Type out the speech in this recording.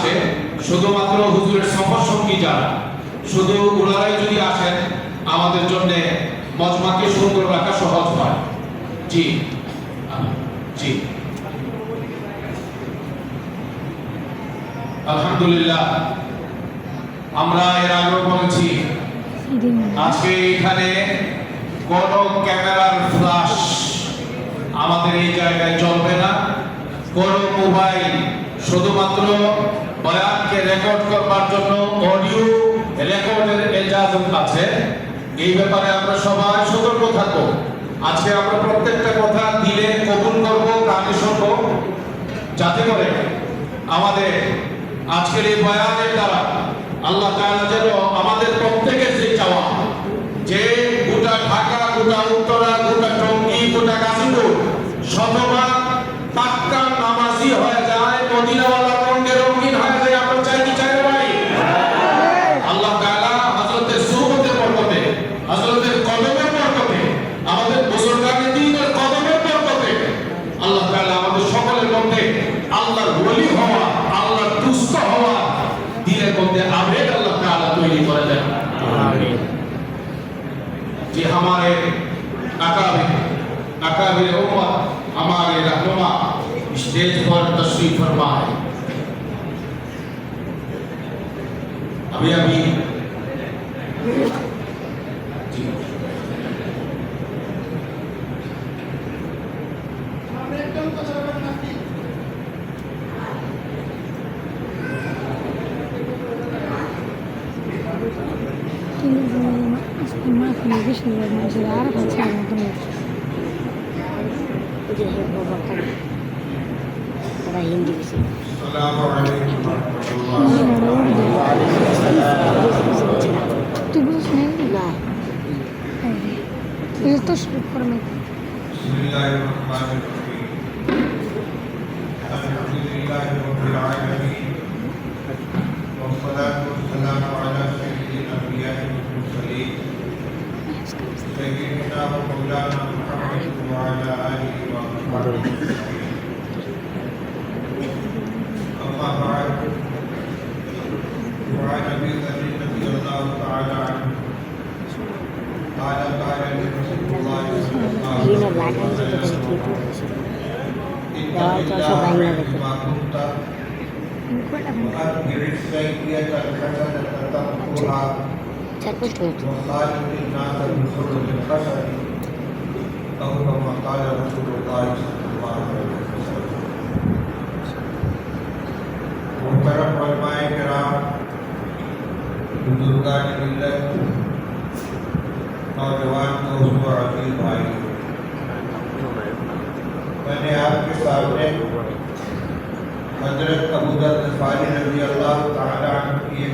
আসে শুধুমাত্র হুজুরের সফর সঙ্গী যারা, শুধু ওনারাই যদি আসেন আমাদের জন্য মজমাকে সুন্দর রাখা সহজ হয়। জি জি, আলহামদুলিল্লাহ। আমরা এর আগেও বলেছি আজকে এখানে কোন ক্যামেরার ফ্ল্যাশ আমাদের এই জায়গায় চলবে না, কোন মোবাইল, শুধুমাত্র বয়ানকে রেকর্ড করবার জন্য অডিও রেকর্ডের ইজাজত আছে। এই ব্যাপারে আমরা সবাই সতর্ক থাকবো। আজকে আমরা প্রত্যেকটা কথা দিলে কবুল করবো, কানে শুনবো, যাতে করে আমাদের আজকের এই বয়ানের দ্বারা আল্লাহ তাআলা যেন আমাদের প্রত্যেকের যে চাওয়া, যে গোটা ঢাকা, গোটা উত্তরা, গোটা টঙ্গী, গোটা গাজীপুর শতভাগ পাক্কা নামাজি হয়ে যায়, মদিনাওয়ালা রঙে রঙিন হয়ে যায়। আমরা চাই কি চাই না ভাই? আল্লাহ তাআলা হযরতের সুহবতের বরকতে, হযরতের কদমের বরকতে, আমাদের বুজুর্গানে দ্বীনের কদমের বরকতে আল্লাহ তাআলা আমাদের সকলের মধ্যে আল্লাহর ওলি হওয়া, আল্লাহর দুষ্ট হওয়া দিলের মধ্যে আবেগ अल्लाह ताला तैयारी कर दे। आमीन। जी हमारे अकाबिर उम्मत, हमारे रहनुमा स्टेज पर तशरीफ फरमा है। अभी ما في بيشني ولا شيء عارف أصلا ما وجه بابا كان هذا هندي بس. السلام عليكم ورحمة الله. وعليكم السلام. تبص نعم. لا. إذا تشرب فرمي. بسم الله الرحمن الرحيم. الحمد لله رب العالمين. والصلاة والسلام على سيد الأنبياء والمرسلين سيدنا ومولانا محمد وعلى آله وصحبه أجمعين. أما بعد، وعن أبي ذر رضي الله تعالى عنه قال قال لي رسول الله صلى الله عليه وسلم إن الله ما كنت وأكبر السيئة الحسنة تمحوها وخالق الناس بخلق حسن أو كما قال رسول الله صلى الله عليه وسلم. محترم उलमाए किराम, बुजुर्गान मिल्लत, नौजवान दोस्त और अजीज भाई, मैंने आपके सामने हजरत अबू दर ग़िफ़ारी रज़ी अल्लाह तआला अन्हु की